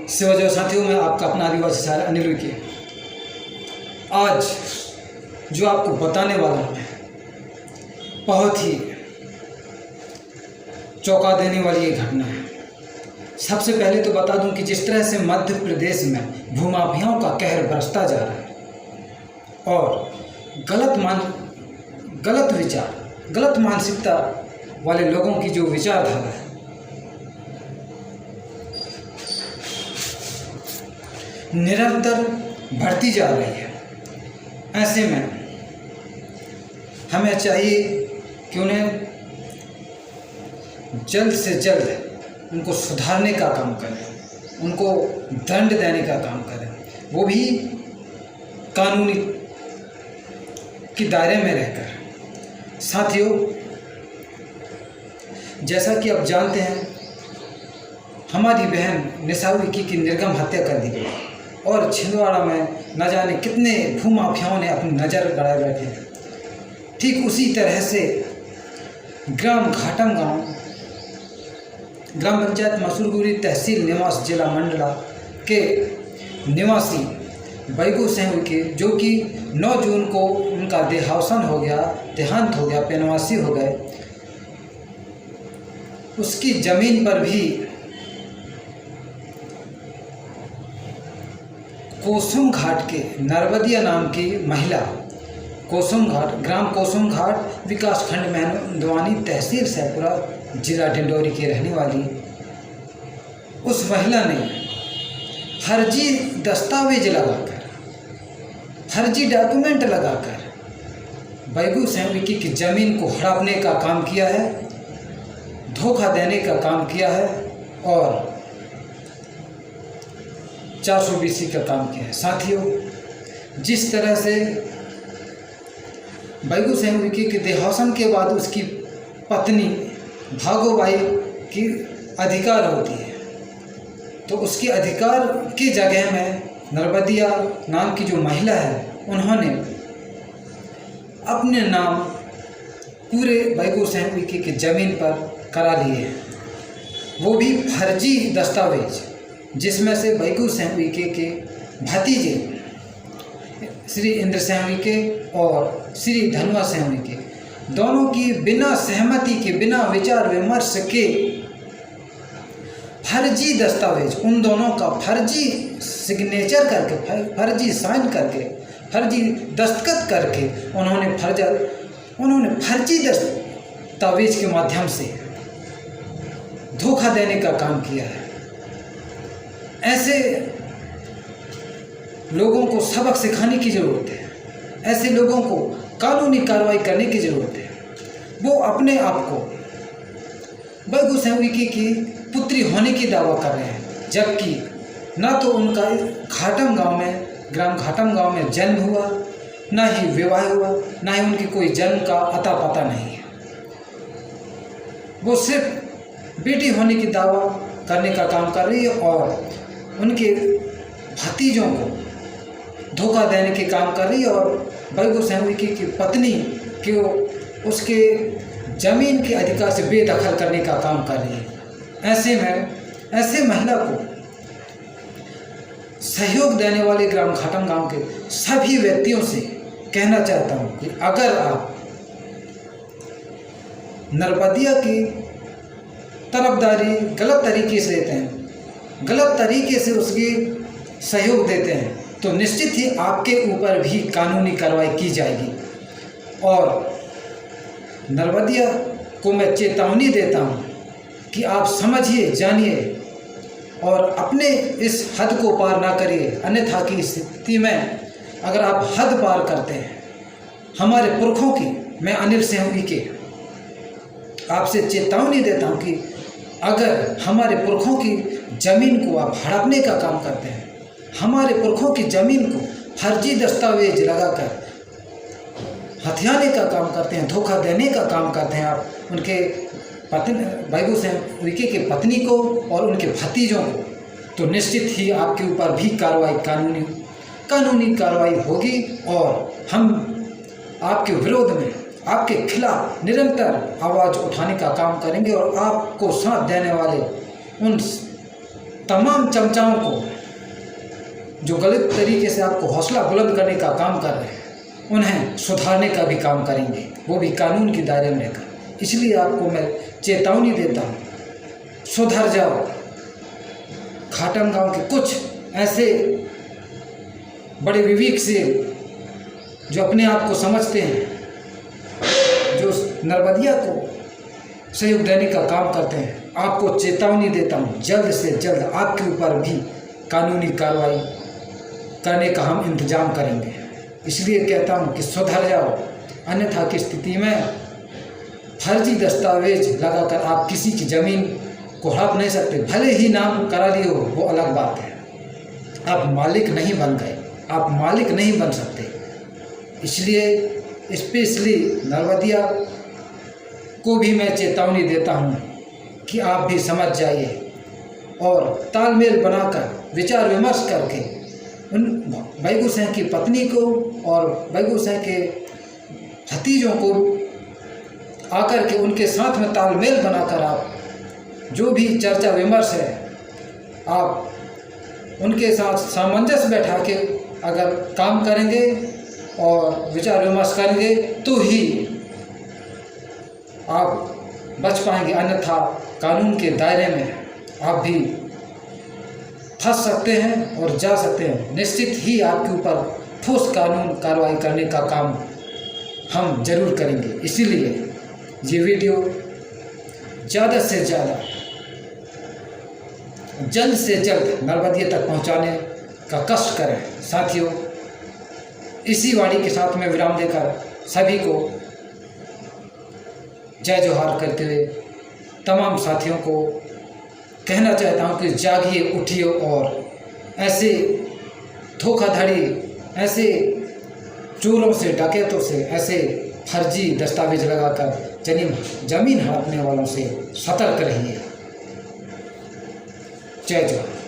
सेवा साथियों में आपका अपना आदिवासी शायर अनिल उइके। आज जो आपको बताने वाला हूँ बहुत ही चौंका देने वाली ये घटना है। सबसे पहले तो बता दूं कि जिस तरह से मध्य प्रदेश में भूमाफियाओं का कहर बरसता जा रहा है और गलत विचार, गलत मानसिकता वाले लोगों की जो विचारधारा है निरंतर बढ़ती जा रही है, ऐसे में हमें चाहिए कि उन्हें जल्द से जल्द उनको सुधारने का काम करें, उनको दंड देने का काम करें, वो भी कानूनी के दायरे में रहकर। साथियों, जैसा कि आप जानते हैं, हमारी बहन निशा उइके की निर्गम हत्या कर दी गई और छिंदवाड़ा में न जाने कितने भूमाफियाओं ने अपनी नज़र गड़ाए बैठे हैं। ठीक उसी तरह से ग्राम घाटम गांव, ग्राम पंचायत मसूरगुरी, तहसील निवास, जिला मंडला के निवासी बैगू सिंह उइके, जो कि 9 जून को उनका देहांत हो गया, पेनवासी हो गए, उसकी ज़मीन पर भी कोसुम घाट के नरवदिया नाम की महिला, कोसुम घाट, ग्राम कोसुम घाट, विकास खंड मेहंदवानी, तहसील सैपुरा, जिला डिंडोरी की रहने वाली उस महिला ने फर्जी दस्तावेज लगाकर, फर्जी डॉक्यूमेंट लगाकर बैगू सिंह उइके की ज़मीन को हड़पने का काम किया है, धोखा देने का काम किया है और 420 का काम किया है। साथियों, जिस तरह से बैगू सिंह उइके के देहांत के बाद उसकी पत्नी भागोबाई की अधिकार होती है, तो उसके अधिकार की जगह में नरवदिया नाम की जो महिला है, उन्होंने अपने नाम पूरे बैगू सिंह उइके की ज़मीन पर करा लिए हैं, वो भी फर्जी दस्तावेज, जिसमें से बैगू सिंह उइके के भतीजे श्री इंद्र सिंह उइके और श्री धनुआ सिंह उइके दोनों की बिना सहमति के, बिना विचार विमर्श के फर्जी दस्तावेज, उन दोनों का फर्जी सिग्नेचर करके, फर्जी साइन करके, फर्जी दस्तखत करके उन्होंने फर्जी दस्तावेज के माध्यम से धोखा देने का काम किया है। ऐसे लोगों को सबक सिखाने की ज़रूरत है, ऐसे लोगों को कानूनी कार्रवाई करने की ज़रूरत है। वो अपने आप को बैगू सिंह उइके की पुत्री होने की दावा कर रहे हैं, जबकि ना तो उनका घाटम गांव में, ग्राम घाटम गांव में जन्म हुआ, ना ही विवाह हुआ, ना ही उनकी कोई जन्म का अता पता नहीं है। वो सिर्फ बेटी होने की दावा करने का काम कर रही है और उनके भतीजों को धोखा देने के काम कर रही है और बैगू सिंह उइके की पत्नी को उसके ज़मीन के अधिकार से बेदखल करने का काम कर रही है। ऐसे में ऐसे महिला को सहयोग देने वाले ग्राम घाटम गांव के सभी व्यक्तियों से कहना चाहता हूं कि अगर आप नरवदिया की तरफदारी गलत तरीके से देते हैं, गलत तरीके से उसकी सहयोग देते हैं, तो निश्चित ही आपके ऊपर भी कानूनी कार्रवाई की जाएगी। और नरवदिया को मैं चेतावनी देता हूँ कि आप समझिए, जानिए और अपने इस हद को पार ना करिए, अन्यथा की स्थिति में अगर आप हद पार करते हैं, हमारे पुरखों की, मैं अनिल सिंह उइके आपसे चेतावनी देता हूँ कि अगर हमारे पुरखों की ज़मीन को आप हड़पने का काम करते हैं, हमारे पुरखों की ज़मीन को फर्जी दस्तावेज लगाकर हथियाने का काम करते हैं, धोखा देने का काम करते हैं आप उनके पत्नी बैगू सिंह उइके के पत्नी को और उनके भतीजों को, तो निश्चित ही आपके ऊपर भी कार्रवाई, कानूनी कार्रवाई होगी और हम आपके विरोध में, आपके खिलाफ निरंतर आवाज़ उठाने का काम करेंगे और आपको साथ देने वाले उन तमाम चमचाओं को जो गलत तरीके से आपको हौसला बुलंद करने का काम कर रहे हैं, उन्हें सुधारने का भी काम करेंगे, वो भी कानून के दायरे में रहकर। इसलिए आपको मैं चेतावनी देता हूँ, सुधर जाओ। खाटम गांव के कुछ ऐसे बड़े विवेक से जो अपने आप को समझते हैं, जो नर्मदिया को सहयोग देने का काम करते हैं, आपको चेतावनी देता हूँ, जल्द से जल्द आपके ऊपर भी कानूनी कार्रवाई करने का हम इंतजाम करेंगे। इसलिए कहता हूँ कि सुधर जाओ, अन्यथा की स्थिति में फर्जी दस्तावेज लगाकर आप किसी की ज़मीन को हड़प नहीं सकते। भले ही नाम करा लिए हो, वो अलग बात है, आप मालिक नहीं बन गए, आप मालिक नहीं बन सकते। इसलिए स्पेशली नर्मदिया को भी मैं चेतावनी देता हूँ कि आप भी समझ जाइए और तालमेल बनाकर विचार विमर्श करके उन बैगू सिंह की पत्नी को और बैगू सिंह के भतीजों को आकर के उनके साथ में तालमेल बनाकर आप जो भी चर्चा विमर्श है, आप उनके साथ सामंजस्य बैठा के अगर काम करेंगे और विचार विमर्श करेंगे तो ही आप बच पाएंगे, अन्यथा कानून के दायरे में आप भी फंस सकते हैं और जा सकते हैं। निश्चित ही आपके ऊपर ठोस कानून कार्रवाई करने का काम हम जरूर करेंगे। इसीलिए ये वीडियो ज़्यादा से ज़्यादा जल्द से जल्द नर्मदिया तक पहुंचाने का कष्ट करें। साथियों, इसी वाणी के साथ में विराम देकर सभी को जय जोहार करते हुए तमाम साथियों को कहना चाहता हूं कि जागिए, उठिए और ऐसे धोखाधड़ी, ऐसे चोरों से, डकैतों से, ऐसे फर्जी दस्तावेज लगाकर जमीन हड़पने वालों से सतर्क रहिए। जय जवान।